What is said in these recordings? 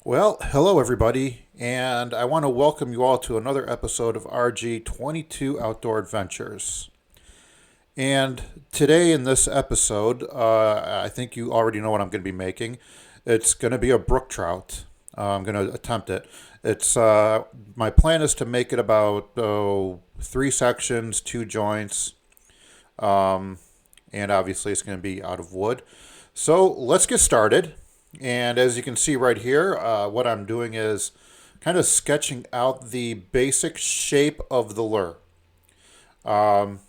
Well, hello everybody, and I want to welcome you all to another episode of RG22 Outdoor Adventures. And today in this episode, I think you already know what I'm going to be making. It's going to be a brook trout. I'm going to attempt it. It's my plan is to make it about three sections, two joints, and obviously it's going to be out of wood. So let's get started. And as you can see right here, what I'm doing is kind of sketching out the basic shape of the lure. Um,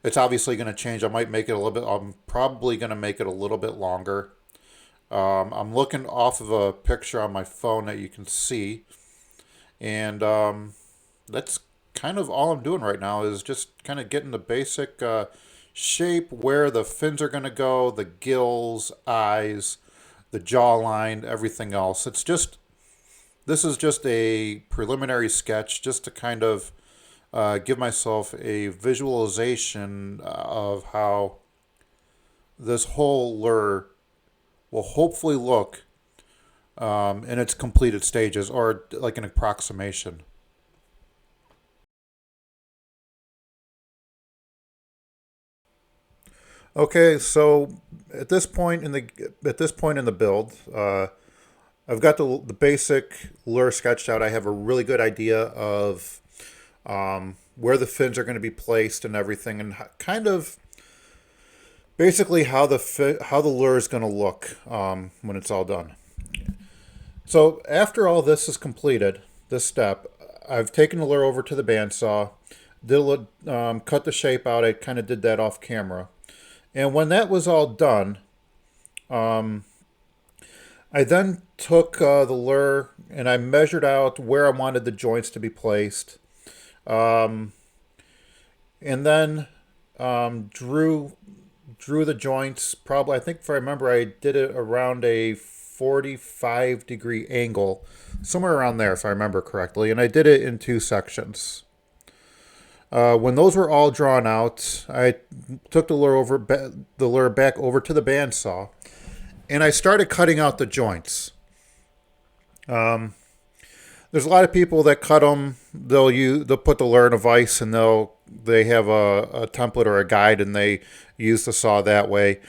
it's obviously going to change. I might make it a little bit, I'm probably going to make it a little bit longer. I'm looking off of a picture on my phone that you can see. And that's kind of all I'm doing right now is just kind of getting the basic shape, where the fins are going to go, the gills, eyes, the jawline, everything else. This is just a preliminary sketch just to kind of give myself a visualization of how this whole lure will hopefully look in its completed stages, or like an approximation. Okay, so at this point in the build, I've got the basic lure sketched out. I have a really good idea of where the fins are going to be placed and everything, and kind of basically how the lure is going to look when it's all done. So after all this is completed, this step, I've taken the lure over to the bandsaw, cut the shape out. I kind of did that off camera, and when that was all done, um, I then took the lure and I measured out where I wanted the joints to be placed, um, and then drew the joints. Probably, I think if I remember, I did it around a 45-degree angle, somewhere around there, if I remember correctly, and I did it in two sections. When those were all drawn out, I took the lure back over to the bandsaw, and I started cutting out the joints. Um, there's a lot of people that cut them. They'll put the lure in a vise, and they have a template or a guide, and they use the saw that way.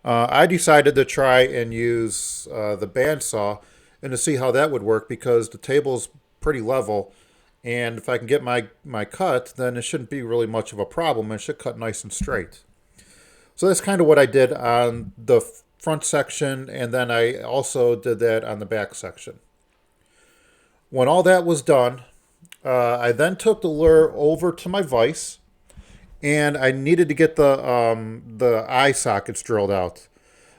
I decided to try and use the bandsaw and to see how that would work, because the table's pretty level, and if I can get my cut, then it shouldn't be really much of a problem. It should cut nice and straight. So that's kind of what I did on the front section, and then I also did that on the back section. When all that was done, I then took the lure over to my vise, and I needed to get the eye sockets drilled out.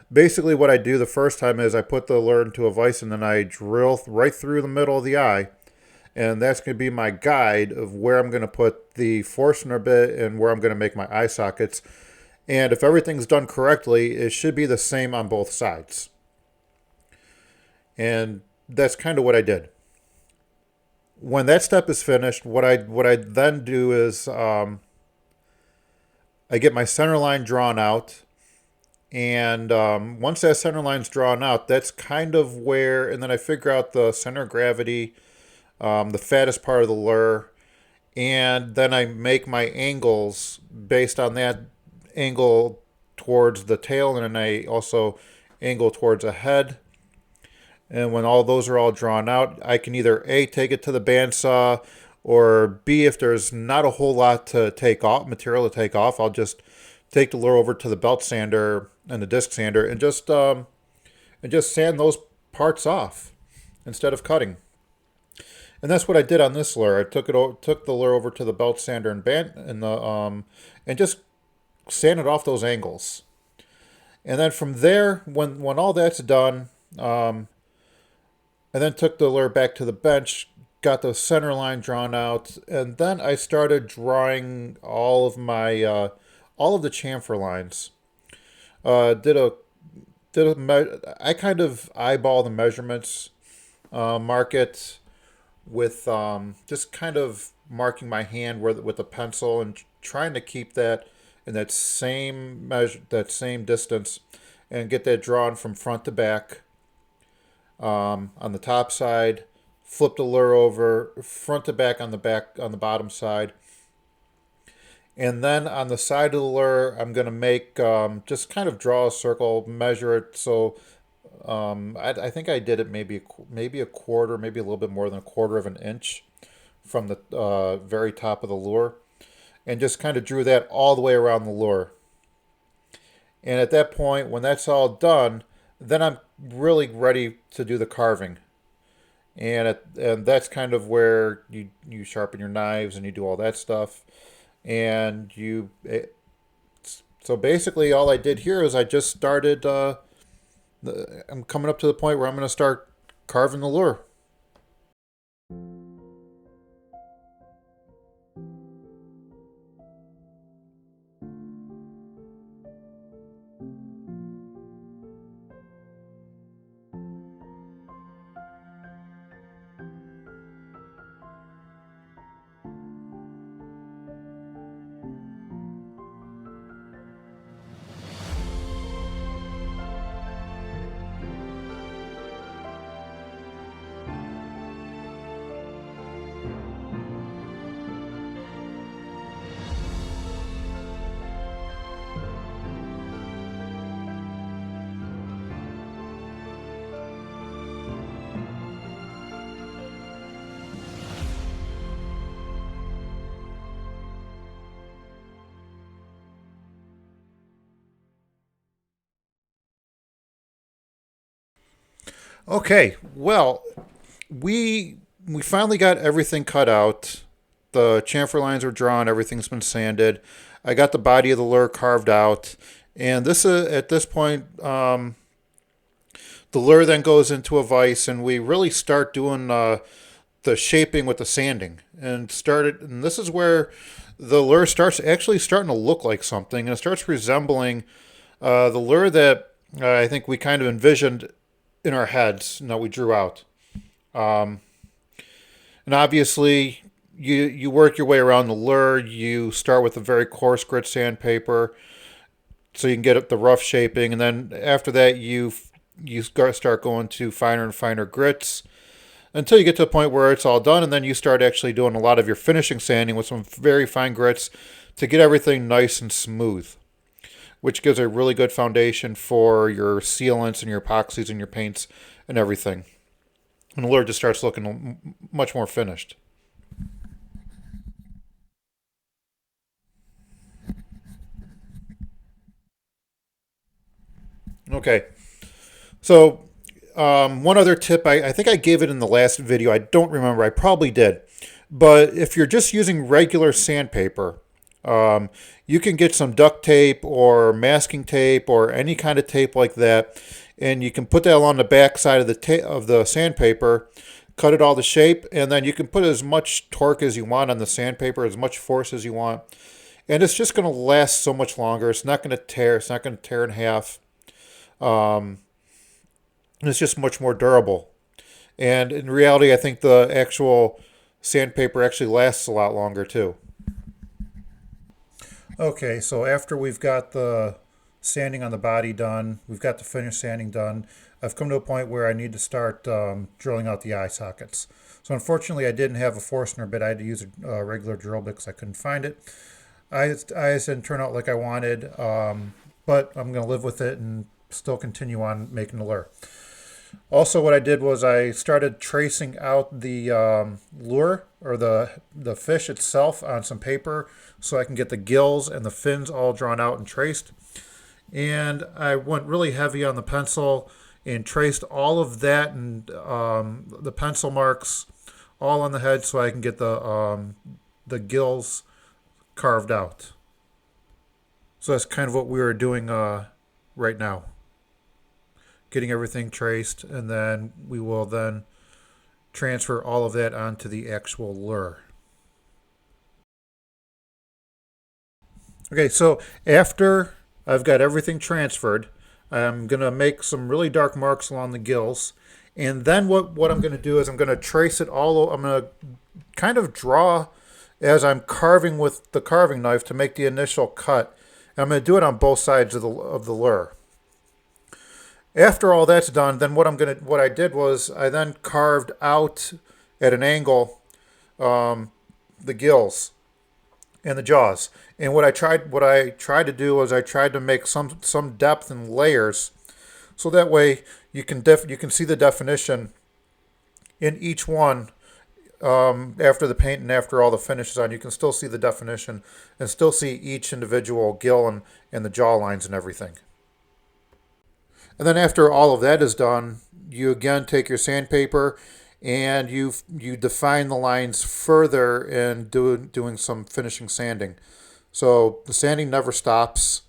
Basically, what I do the first time is I put the lure into a vise, and then I drill right through the middle of the eye, and that's going to be my guide of where I'm going to put the Forstner bit and where I'm going to make my eye sockets. And if everything's done correctly, it should be the same on both sides. And that's kind of what I did. When that step is finished, what I then do is I get my center line drawn out, and once that center line's drawn out, that's kind of where, and then I figure out the center of gravity, the fattest part of the lure, and then I make my angles based on that angle towards the tail, and then I also angle towards the head. And when all those are all drawn out, I can either A, take it to the bandsaw, or B, if there's not a whole lot to take off, material to take off, I'll just take the lure over to the belt sander and the disc sander and just sand those parts off instead of cutting. And that's what I did on this lure. I took the lure over to the belt sander and just sanded off those angles. And then from there, when all that's done, I then took the lure back to the bench, got the center line drawn out, and then I started drawing all of all of the chamfer lines. Uh, did a I kind of eyeball the measurements, mark it with just kind of marking my hand with a pencil, and trying to keep that in that same distance, and get that drawn from front to back. on the top side, flip the lure over front to back on the bottom side. And then on the side of the lure, I'm going to make just kind of draw a circle, measure it. So I think I did it maybe a quarter, maybe a little bit more than a quarter of an inch from the very top of the lure. And just kind of drew that all the way around the lure. And at that point, when that's all done, then I'm really ready to do the carving. And that's kind of where you sharpen your knives and you do all that stuff. And so basically all I did here is I just started, I'm coming up to the point where I'm going to start carving the lure. Okay, well, we finally got everything cut out. The chamfer lines are drawn. Everything's been sanded. I got the body of the lure carved out, and this at this point, the lure then goes into a vise, and we really start doing the shaping with the sanding, and this is where the lure starting to look like something, and it starts resembling the lure that I think we kind of envisioned in our heads and that we drew out. And obviously, you work your way around the lure. You start with a very coarse grit sandpaper, so you can get the rough shaping, and then after that, you start going to finer and finer grits until you get to a point where it's all done, and then you start actually doing a lot of your finishing sanding with some very fine grits to get everything nice and smooth, which gives a really good foundation for your sealants and your epoxies and your paints and everything. And the lure just starts looking much more finished. Okay, so one other tip, I think I gave it in the last video. I don't remember. I probably did. But if you're just using regular sandpaper, you can get some duct tape or masking tape or any kind of tape like that, and you can put that along the back side of the sandpaper, cut it all to shape, and then you can put as much torque as you want on the sandpaper, as much force as you want, and it's just going to last so much longer. It's not going to tear. It's not going to tear in half. It's just much more durable. And in reality, I think the actual sandpaper actually lasts a lot longer too. Okay, so after we've got the sanding on the body done, we've got the finish sanding done, I've come to a point where I need to start drilling out the eye sockets. So unfortunately, I didn't have a Forstner bit. I had to use a regular drill bit because I couldn't find it. Eyes didn't turn out like I wanted, but I'm going to live with it and still continue on making the lure. Also, what I did was I started tracing out the lure or the fish itself on some paper so I can get the gills and the fins all drawn out and traced. And I went really heavy on the pencil and traced all of that and the pencil marks all on the head so I can get the gills carved out. So that's kind of what we were doing right now. Getting everything traced, and then we will then transfer all of that onto the actual lure. Okay, so after I've got everything transferred, I'm going to make some really dark marks along the gills, and then what I'm going to do is I'm going to trace it all. I'm going to kind of draw as I'm carving with the carving knife to make the initial cut. And I'm going to do it on both sides of the lure. After all that's done, then what I did was I then carved out at an angle the gills and the jaws. And what I tried to do was I tried to make some depth and layers, so that way you can see the definition in each one. After the paint and after all the finish is on, you can still see the definition and still see each individual gill and the jaw lines and everything. And then after all of that is done, you again take your sandpaper and you define the lines further in doing some finishing sanding. So the sanding never stops,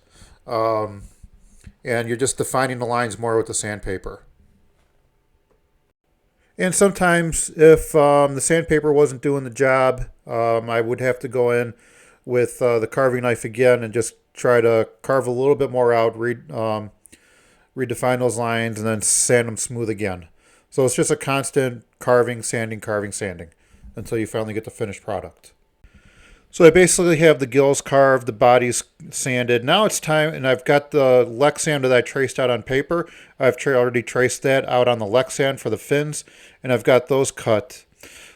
um, and you're just defining the lines more with the sandpaper. And sometimes, if the sandpaper wasn't doing the job, I would have to go in with the carving knife again and just try to carve a little bit more out, redefine those lines, and then sand them smooth again. So it's just a constant carving, sanding until you finally get the finished product. So I basically have the gills carved, the bodies sanded. Now it's time, and I've got the Lexan that I traced out on paper. Already traced that out on the Lexan for the fins, and I've got those cut.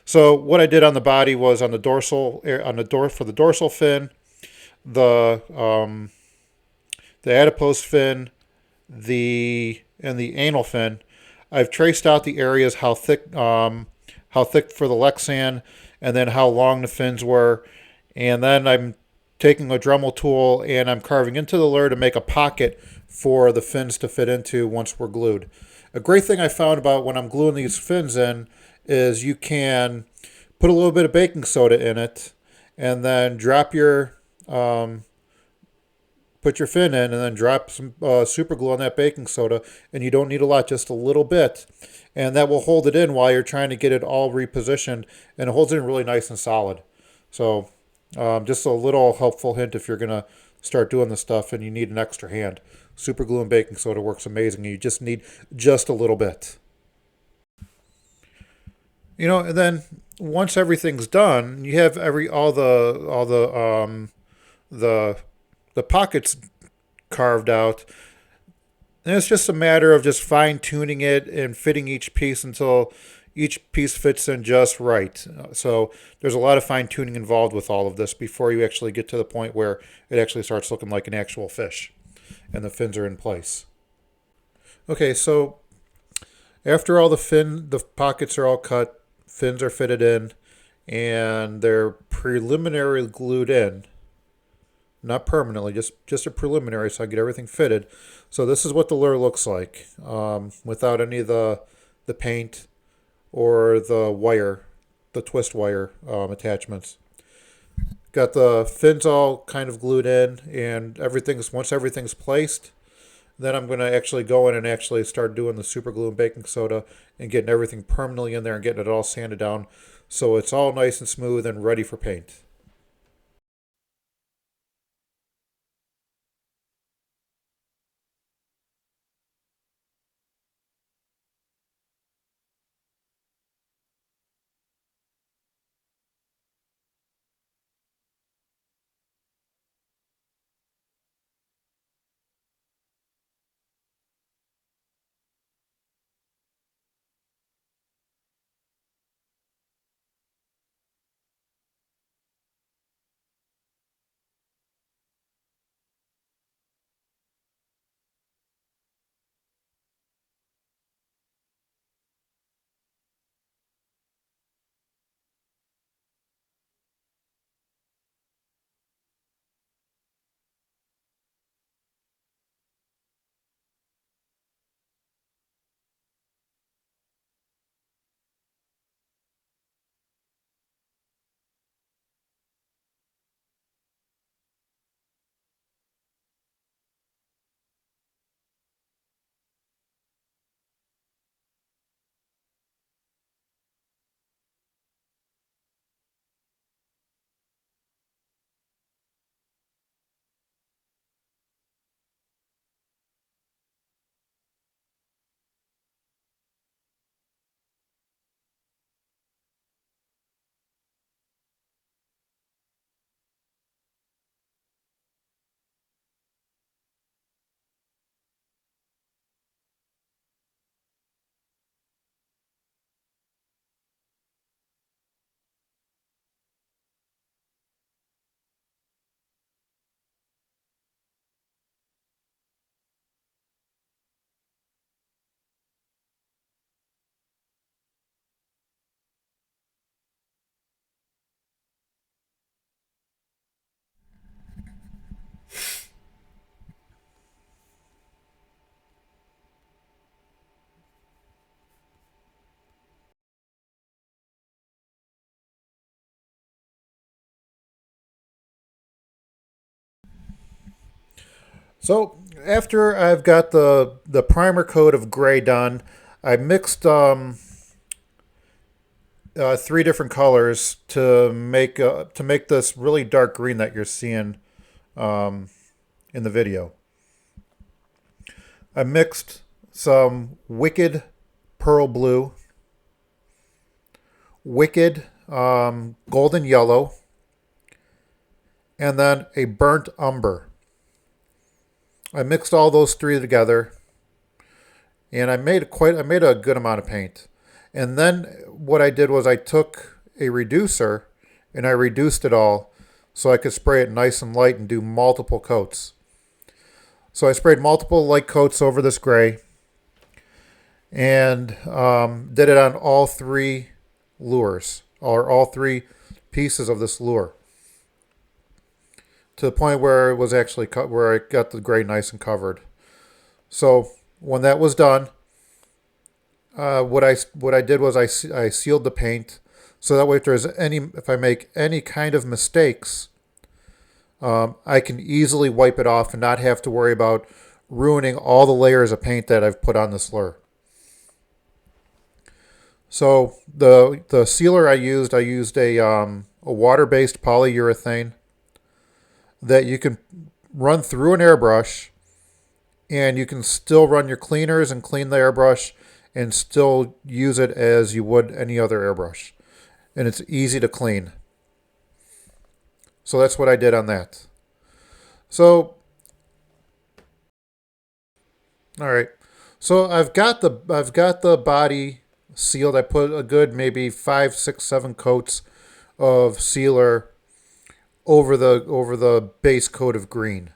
So what I did on the body was on the dorsal, on the door for the dorsal fin, the the adipose fin, the anal fin. I've traced out the areas how thick for the Lexan, and then how long the fins were, and then I'm taking a Dremel tool and I'm carving into the lure to make a pocket for the fins to fit into once we're glued. A great thing I found about when I'm gluing these fins in is you can put a little bit of baking soda in it and then um, put your fin in and then drop some super glue on that baking soda, and you don't need a lot, just a little bit, and that will hold it in while you're trying to get it all repositioned, and it holds it in really nice and solid. So just a little helpful hint if you're going to start doing this stuff and you need an extra hand. Super glue and baking soda works amazing. You just need just a little bit. And then once everything's done, you have the the pockets carved out. And it's just a matter of just fine tuning it and fitting each piece until each piece fits in just right. So there's a lot of fine tuning involved with all of this before you actually get to the point where it actually starts looking like an actual fish and the fins are in place. Okay, so after the pockets are all cut, fins are fitted in, and they're preliminarily glued in, not permanently, just a preliminary, so I get everything fitted. So this is what the lure looks like, without any of the paint or the twist wire attachments. Got the fins all kind of glued in, and once everything's placed, then I'm going to actually go in and actually start doing the super glue and baking soda and getting everything permanently in there and getting it all sanded down so it's all nice and smooth and ready for paint. So after I've got the primer coat of gray done, I mixed three different colors to make this really dark green that you're seeing in the video. I mixed some wicked pearl blue, wicked golden yellow, and then a burnt umber. I mixed all those three together, and I made a good amount of paint. And then what I did was I took a reducer and I reduced it all so I could spray it nice and light and do multiple coats. So I sprayed multiple light coats over this gray and did it on all three lures or all three pieces of this lure to the point where it was actually where I got the gray nice and covered. So when that was done, what I did was I sealed the paint so that way if I make any kind of mistakes, I can easily wipe it off and not have to worry about ruining all the layers of paint that I've put on this lure. So the sealer I used a water-based polyurethane that you can run through an airbrush, and you can still run your cleaners and clean the airbrush and still use it as you would any other airbrush. And it's easy to clean. So that's what I did on that. So, all right. So I've got the body sealed. I put a good maybe 5, 6, 7 coats of sealer over the base coat of green.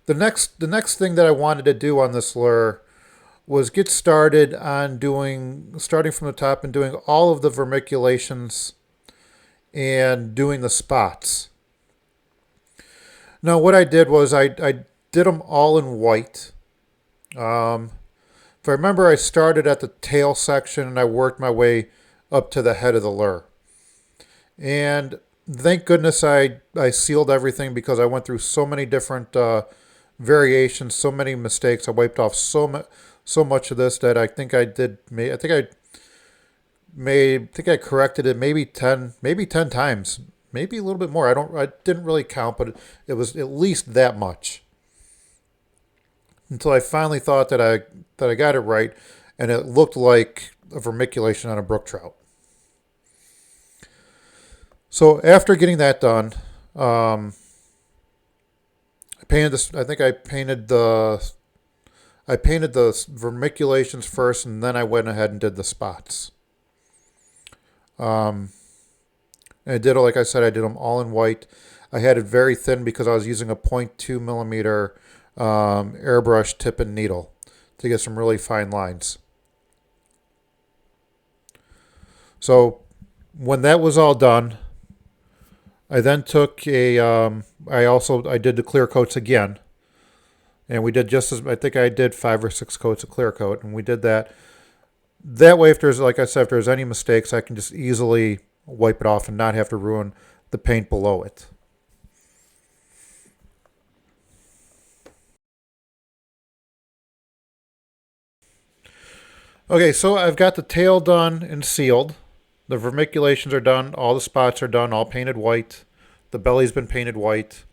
The next thing that I wanted to do on this lure was get started on starting from the top and doing all of the vermiculations and doing the spots. Now what I did was I did them all in white. If I remember, I started at the tail section and I worked my way up to the head of the lure. And thank goodness I sealed everything because I went through so many different variations, so many mistakes. I wiped off so much of this that I think I did. I think I corrected it maybe 10 times, maybe a little bit more. I didn't really count, but it was at least that much until I finally thought that I got it right, and it looked like a vermiculation on a brook trout. So after getting that done, I painted this. I think I painted the vermiculations first, and then I went ahead and did the spots. And I did it like I said. I did them all in white. I had it very thin because I was using a 0.2 millimeter airbrush tip and needle to get some really fine lines. So when that was all done, I then took I did the clear coats again, and we did just as I think I did 5 or 6 coats of clear coat, and we did that. That way, if there's like I said, if there's any mistakes, I can just easily wipe it off and not have to ruin the paint below it. Okay, so I've got the tail done and sealed. The vermiculations are done. All the spots are done, all painted white. The belly's been painted white.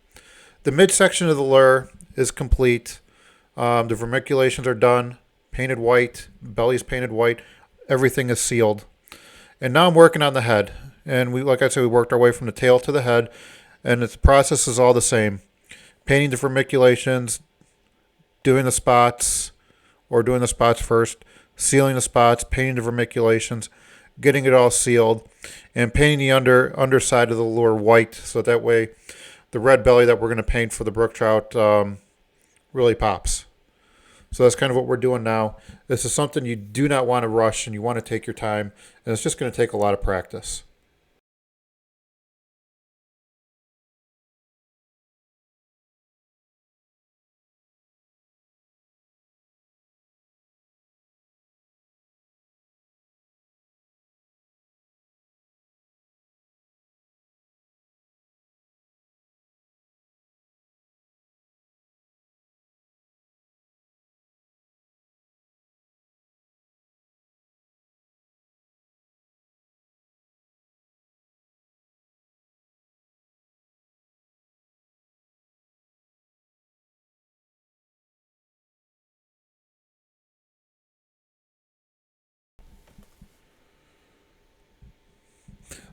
The midsection of the lure is complete. The vermiculations are done, painted white. Belly's painted white. Everything is sealed. And now I'm working on the head. And like I said, we worked our way from the tail to the head. And the process is all the same. Painting the vermiculations, doing the spots, or doing the spots first, sealing the spots, painting the vermiculations, getting it all sealed, and painting the underside of the lure white so that way the red belly that we're going to paint for the brook trout really pops. So that's kind of what we're doing now. This is something you do not want to rush, and you want to take your time, and it's just going to take a lot of practice.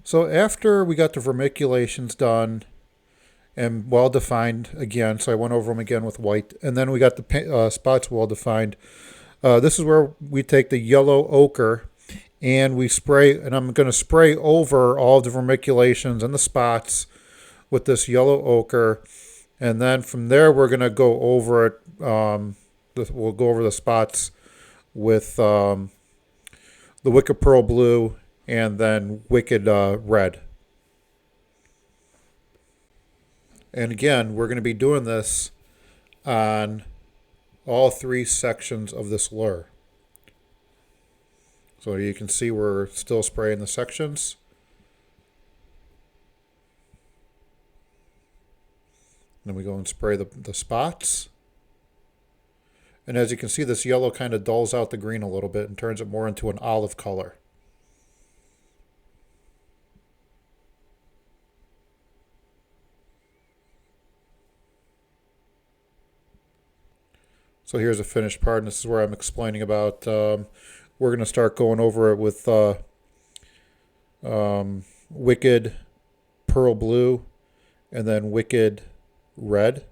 So after we got the vermiculations done and well defined again, so I went over them again with white, and then we got the spots well defined. This is where we take the yellow ochre and we spray, and I'm going to spray over all the vermiculations and the spots with this yellow ochre, and then from there we're going to go over it. We'll go over the spots with the Wicked Pearl Blue and then Wicked Red. And again, we're going to be doing this on all three sections of this lure. So you can see we're still spraying the sections. Then we go and spray the spots. And as you can see, this yellow kind of dulls out the green a little bit and turns it more into an olive color. So here's a finished part, and this is where I'm explaining about, we're going to start going over it with Wicked Pearl Blue and then Wicked Red.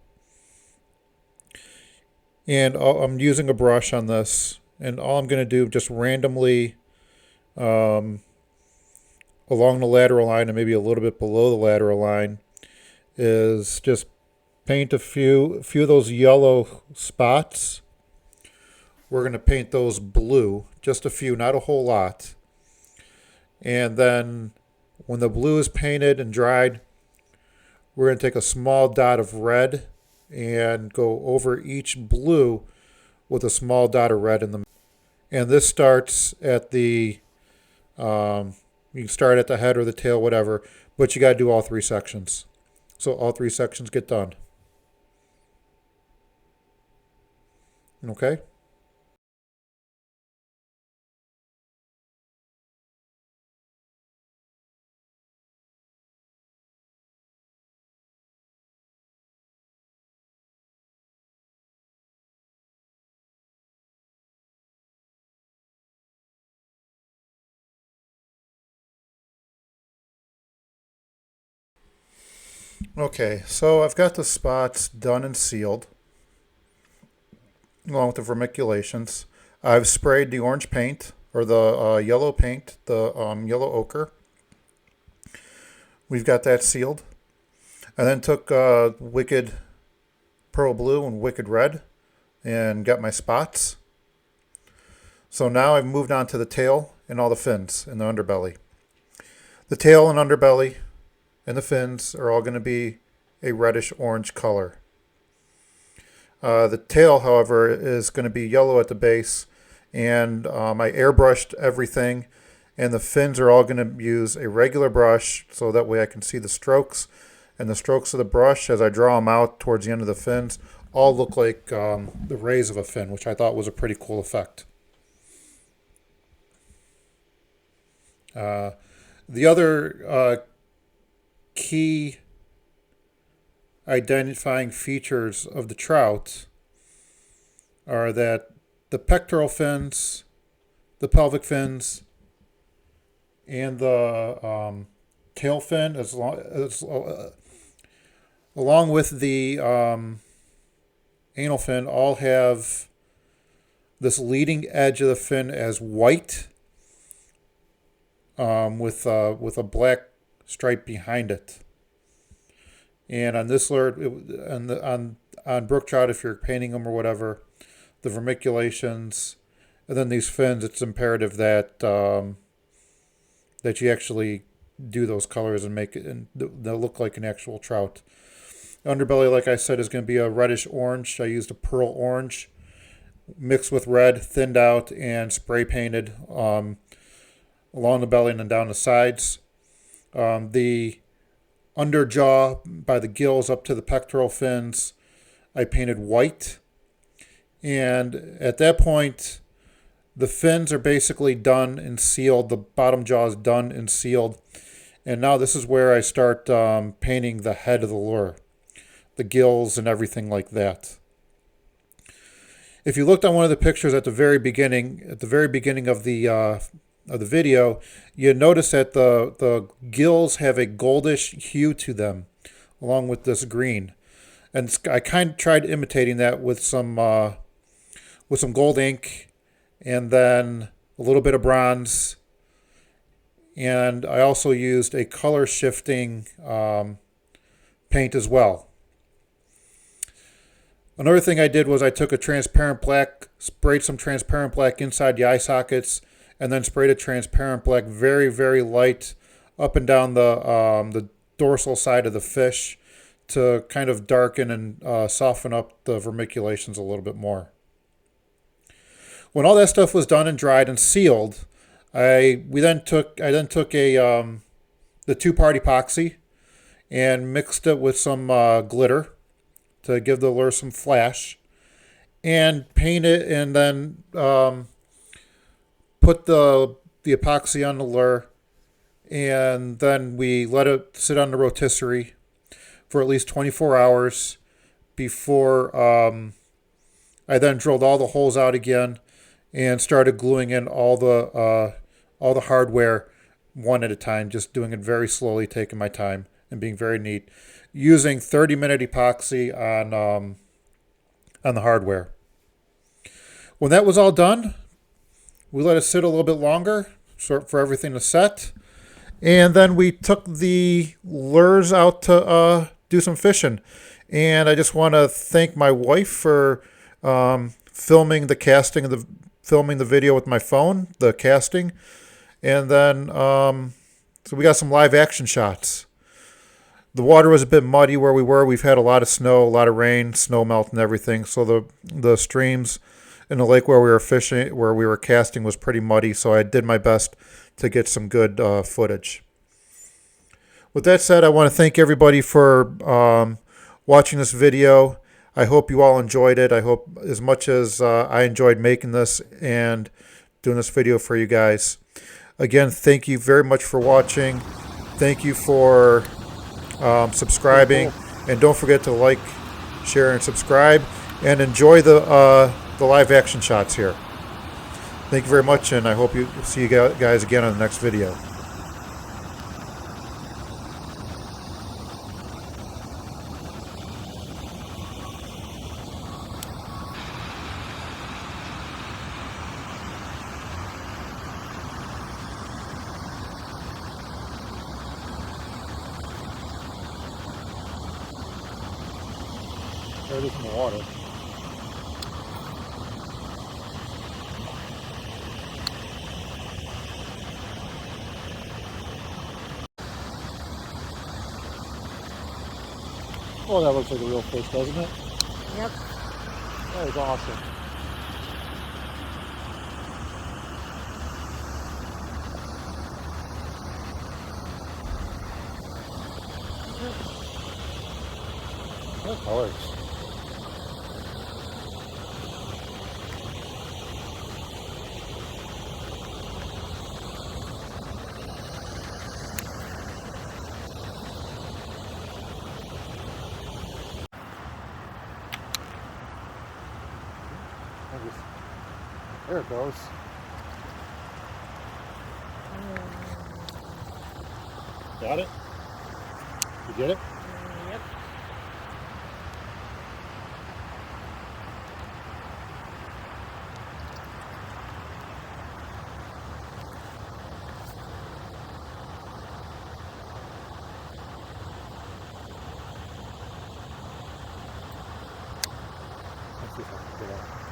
And I'm using a brush on this, and all I'm going to do just randomly along the lateral line and maybe a little bit below the lateral line is just paint a few of those yellow spots. We're going to paint those blue, just a few, not a whole lot. And then when the blue is painted and dried, we're going to take a small dot of red and go over each blue with a small dot of red in the middle. And this starts at the, you can start at the head or the tail, whatever, but you got to do all three sections. So all three sections get done. Okay? Okay, so I've got the spots done and sealed, along with the vermiculations. I've sprayed the orange paint, or the yellow paint, the yellow ochre. We've got that sealed. I then took Wicked Pearl Blue and Wicked Red and got my spots. So now I've moved on to the tail and all the fins and the underbelly. The tail and underbelly and the fins are all going to be a reddish orange color. The tail, however, is going to be yellow at the base, and I airbrushed everything, and the fins are all going to use a regular brush so that way I can see the strokes, and the strokes of the brush as I draw them out towards the end of the fins all look like the rays of a fin, which I thought was a pretty cool effect. The other key identifying features of the trout are that the pectoral fins, the pelvic fins, and the tail fin, along with the anal fin, all have this leading edge of the fin as white with a black stripe behind it. And on this lure, on brook trout, if you're painting them or whatever, the vermiculations, and then these fins, it's imperative that that you actually do those colors and make it, and they'll look like an actual trout. Underbelly, like I said, is going to be a reddish orange. I used a pearl orange mixed with red, thinned out, and spray painted along the belly and then down the sides. The under jaw by the gills up to the pectoral fins, I painted white. And at that point, the fins are basically done and sealed. The bottom jaw is done and sealed. And now this is where I start painting the head of the lure, the gills and everything like that. If you looked on one of the pictures at the very beginning of the of the video, you notice that the gills have a goldish hue to them, along with this green. And I kind of tried imitating that with some gold ink, and then a little bit of bronze. And I also used a color shifting paint as well. Another thing I did was I took a transparent black, sprayed some transparent black inside the eye sockets, and then sprayed a transparent black very, very light up and down the dorsal side of the fish to kind of darken and soften up the vermiculations a little bit more. When all that stuff was done and dried and sealed, I then took the two-part epoxy and mixed it with some glitter to give the lure some flash, and paint it, and then put the epoxy on the lure, and then we let it sit on the rotisserie for at least 24 hours before I then drilled all the holes out again and started gluing in all the hardware one at a time, just doing it very slowly, taking my time and being very neat, using 30-minute epoxy on the hardware. When that was all done, we let it sit a little bit longer for everything to set, and then we took the lures out to do some fishing. And I just want to thank my wife for filming the video with my phone, the casting, and then so we got some live action shots. The water was a bit muddy where we were. We've had a lot of snow, a lot of rain, snow melt and everything. So the streams in the lake where we were fishing, where we were casting, was pretty muddy. So I did my best to get some good footage. With that said, I want to thank everybody for watching this video. I hope you all enjoyed it. I hope as much as I enjoyed making this and doing this video for you guys. Again, thank you very much for watching. Thank you for subscribing, and don't forget to like, share, and subscribe, and enjoy the live action shots here. Thank you very much, and I hope you see you guys again on the next video. There it is in the water. Oh, that looks like a real fish, doesn't it? Yep. That is awesome. What colors? There it goes. Got it? You get it? Yep. Let's see if I can get it.